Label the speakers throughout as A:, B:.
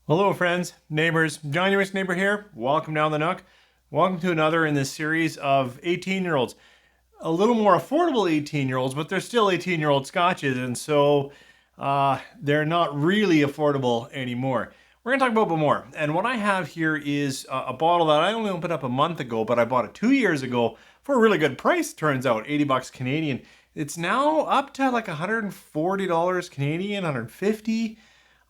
A: Hello friends, neighbors, John your neighbor here. Welcome down the Nook. Welcome to another in this series of 18-year-olds. A little more affordable 18-year-olds, but they're still 18-year-old scotches, and so they're not really affordable anymore. We're going to talk about Bowmore, and what I have here is a bottle that I only opened up a month ago, but I bought it 2 years ago for a really good price, turns out, 80 bucks Canadian. It's now up to like $140 Canadian, 150.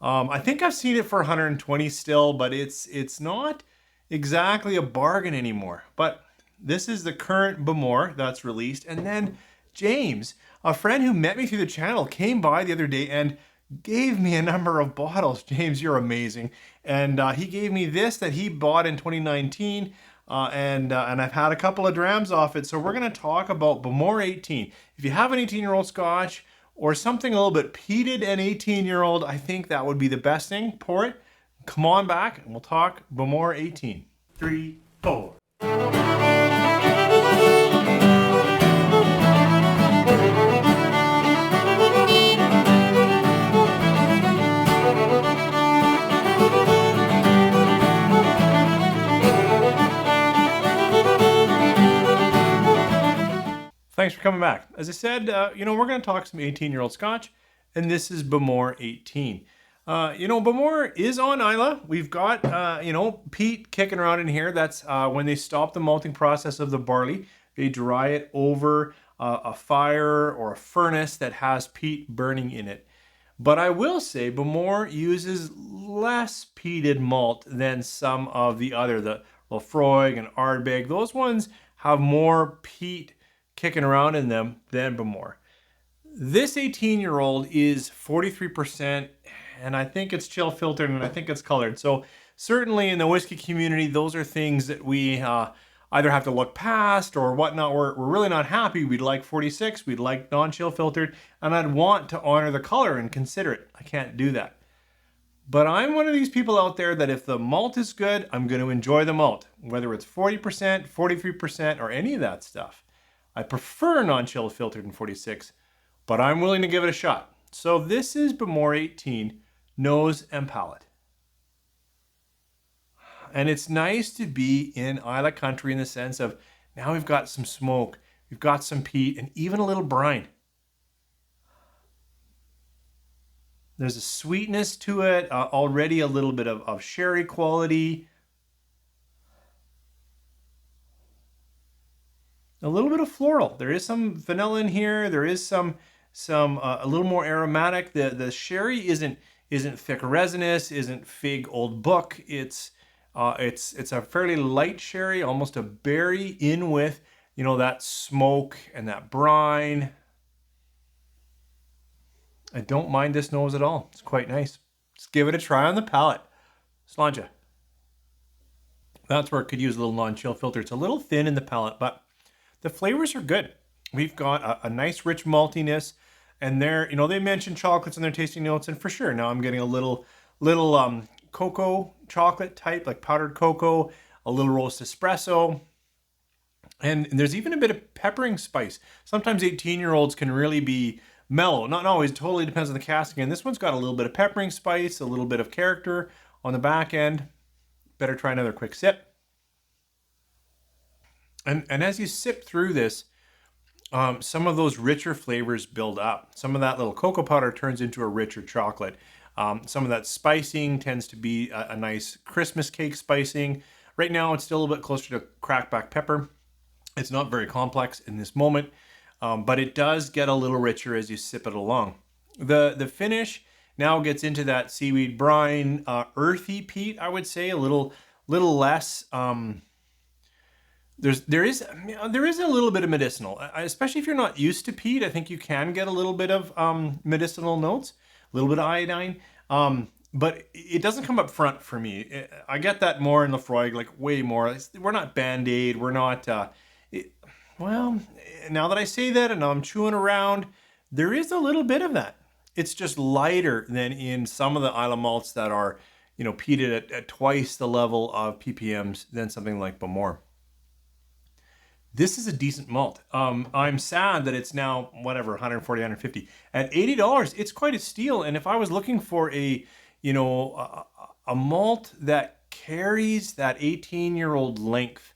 A: I think I've seen it for 120 still, but it's not exactly a bargain anymore. But this is the current Bowmore that's released. And then James, a friend who met me through the channel, came by the other day and gave me a number of bottles. James, you're amazing. And he gave me this that he bought in 2019. And I've had a couple of drams off it. So we're going to talk about Bowmore 18. If you have an 18-year-old Scotch, or something a little bit peated and 18-year-old, I think that would be the best thing. Pour it, come on back, and we'll talk Bowmore 18. 3, 4. Thanks for coming back. As I said, we're going to talk some 18-year-old Scotch, and this is Bowmore 18. Bowmore is on Islay. We've got, peat kicking around in here. That's when they stop the malting process of the barley. They dry it over a fire or a furnace that has peat burning in it. But I will say Bowmore uses less peated malt than some of the other, the Lafroig and Ardbeg. Those ones have more peat kicking around in them than Bowmore. This 18-year-old is 43%, and I think it's chill filtered and I think it's colored. So certainly in the whiskey community, those are things that we either have to look past or whatnot. We're really not happy. We'd like 46, we'd like non-chill filtered, and I'd want to honor the color and consider it. I can't do that. But I'm one of these people out there that if the malt is good, I'm going to enjoy the malt, whether it's 40%, 43%, or any of that stuff. I prefer non-chill filtered in 46, but I'm willing to give it a shot. So this is Bowmore 18, nose and palate. And it's nice to be in Islay country in the sense of now we've got some smoke, we've got some peat, and even a little brine. There's a sweetness to it, already a little bit of sherry quality. A little bit of floral. There is some vanilla in here. There is some a little more aromatic. The sherry isn't thick resinous, isn't fig old book. It's a fairly light sherry, almost a berry in with, that smoke and that brine. I don't mind this nose at all. It's quite nice. Just give it a try on the palate. Sláinte. That's where it could use a little non-chill filter. It's a little thin in the palate, but the flavors are good. We've got a nice rich maltiness, and they mentioned chocolates in their tasting notes, and for sure, now I'm getting a little cocoa chocolate type, like powdered cocoa, a little roast espresso, and there's even a bit of peppering spice. Sometimes 18-year-olds can really be mellow. Not always, totally depends on the casking, and this one's got a little bit of peppering spice, a little bit of character on the back end. Better try another quick sip. And as you sip through this, some of those richer flavors build up. Some of that little cocoa powder turns into a richer chocolate. Some of that spicing tends to be a nice Christmas cake spicing. Right now, it's still a little bit closer to cracked black pepper. It's not very complex in this moment, but it does get a little richer as you sip it along. The finish now gets into that seaweed brine, earthy peat, I would say, a little less. There is a little bit of medicinal, especially if you're not used to peat. I think you can get a little bit of medicinal notes, a little bit of iodine, but it doesn't come up front for me. I get that more in Lafroig, like way more. We're not Band-Aid. We're not. Well, now that I say that and I'm chewing around, there is a little bit of that. It's just lighter than in some of the Islay malts that are, peated at twice the level of ppms than something like Bowmore. This is a decent malt. I'm sad that it's now, 140, 150. At $80, it's quite a steal. And if I was looking for a a malt that carries that 18-year-old length.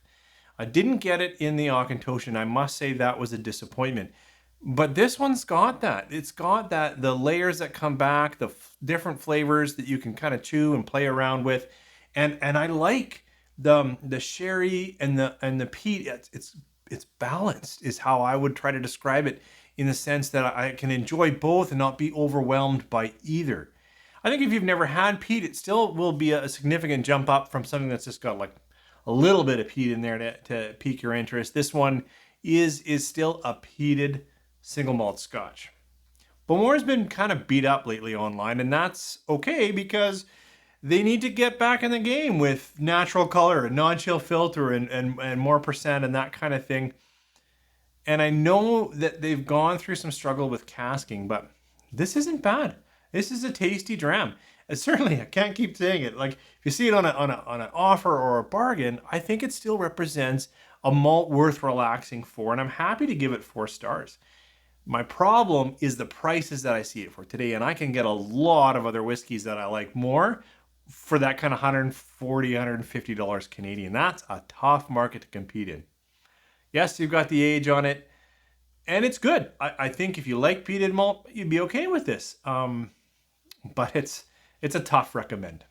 A: I didn't get it in the Auchentoshan. I must say that was a disappointment. But this one's got that. It's got that, the layers that come back, the different flavors that you can kind of chew and play around with. And I like the sherry and the peat. It's balanced is how I would try to describe it, in the sense that I can enjoy both and not be overwhelmed by either. I think if you've never had peat, it still will be a significant jump up from something that's just got like a little bit of peat in there to pique your interest. This one is still a peated single malt Scotch. Bowmore's been kind of beat up lately online, and that's okay because they need to get back in the game with natural color and non-chill filter and more percent and that kind of thing. And I know that they've gone through some struggle with casking, but this isn't bad. This is a tasty dram. And certainly, I can't keep saying it. Like, if you see it on an offer or a bargain, I think it still represents a malt worth relaxing for, and I'm happy to give it 4 stars. My problem is the prices that I see it for today, and I can get a lot of other whiskeys that I like more for that kind of $140, $150 Canadian. That's a tough market to compete in. Yes, you've got the age on it, and it's good. I think if you like peated malt, you'd be okay with this. But it's a tough recommend.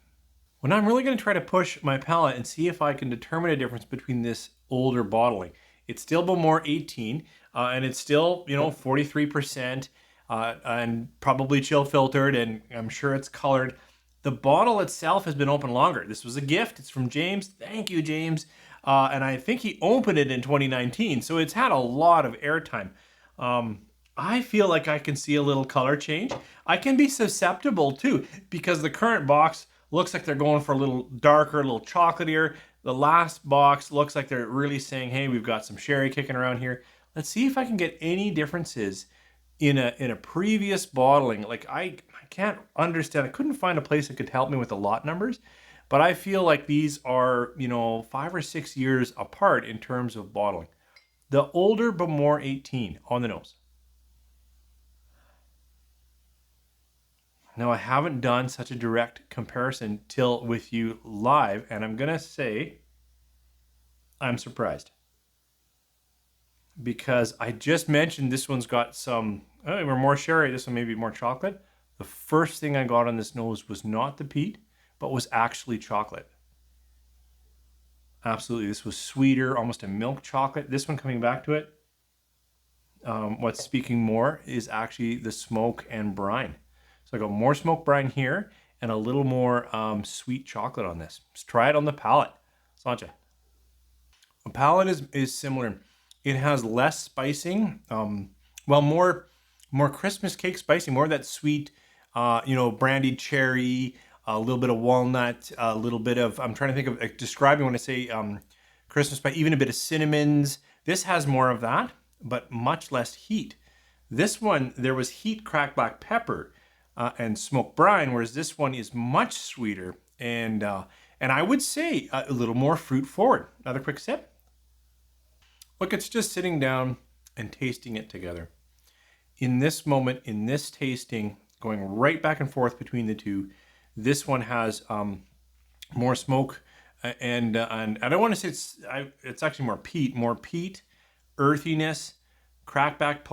A: Well, now I'm really going to try to push my palate and see if I can determine a difference between this older bottling. It's still Bowmore 18, and it's still, 43%, and probably chill filtered, and I'm sure it's colored. The bottle itself has been open longer. This was a gift. It's from James. Thank you, James. And I think he opened it in 2019, so it's had a lot of airtime. I feel like I can see a little color change. I can be susceptible too, because the current box looks like they're going for a little darker, a little chocolatier. The last box looks like they're really saying, hey, we've got some sherry kicking around here. Let's see if I can get any differences in a previous bottling. Like I can't understand. I couldn't find a place that could help me with the lot numbers, but I feel like these are, 5 or 6 years apart in terms of bottling. The older Bowmore 18 on the nose. Now, I haven't done such a direct comparison till with you live, and I'm going to say I'm surprised. Because I just mentioned this one's got some, more sherry, this one may be more chocolate. The first thing I got on this nose was not the peat, but was actually chocolate. Absolutely, this was sweeter, almost a milk chocolate. This one coming back to it, what's speaking more is actually the smoke and brine. So I got more smoke brine here and a little more sweet chocolate on this. Let's try it on the palate. Sancha. The palate is similar. It has less spicing. More Christmas cake spicing, more of that sweet, brandied cherry, a little bit of walnut, a little bit of, I'm trying to think of describing when I say Christmas spice, even a bit of cinnamons. This has more of that, but much less heat. This one, there was heat cracked black pepper and smoked brine, whereas this one is much sweeter and I would say a little more fruit forward. Another quick sip. Look, it's just sitting down and tasting it together. In this moment, in this tasting, going right back and forth between the two, this one has more smoke and I don't want to say it's actually more peat, earthiness, cracked black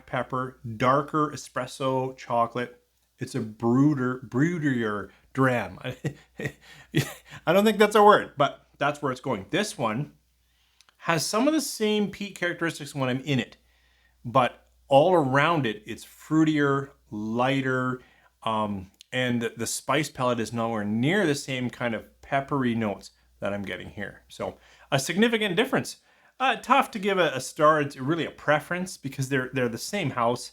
A: pepper, darker espresso chocolate. It's a broodier dram. I don't think that's a word, but that's where it's going. This one has some of the same peat characteristics when I'm in it, but all around it, it's fruitier, lighter, and the spice palette is nowhere near the same kind of peppery notes that I'm getting here. So a significant difference. Tough to give a star. It's really a preference because they're the same house.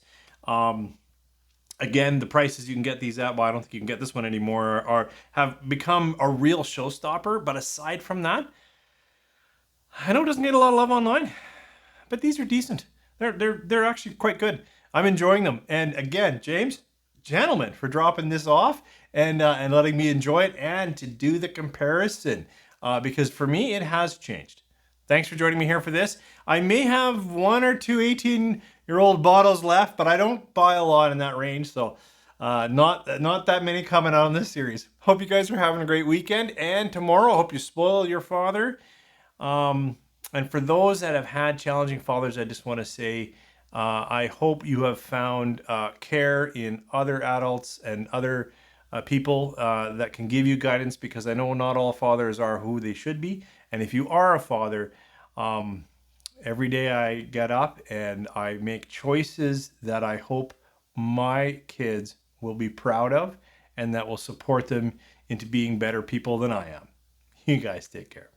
A: Again, the prices you can get these at, well, I don't think you can get this one anymore, or have become a real showstopper. But aside from that, I know it doesn't get a lot of love online, but these are decent. They're actually quite good. I'm enjoying them. And again, James, gentlemen, for dropping this off and letting me enjoy it and to do the comparison, because for me it has changed. Thanks for joining me here for this. I may have 1 or 2 18-year-old bottles left, but I don't buy a lot in that range, so not that many coming out in this series. Hope you guys are having a great weekend. And tomorrow, hope you spoil your father. And for those that have had challenging fathers, I just want to say, I hope you have found care in other adults and other people that can give you guidance, because I know not all fathers are who they should be. And if you are a father, every day I get up and I make choices that I hope my kids will be proud of and that will support them into being better people than I am. You guys take care.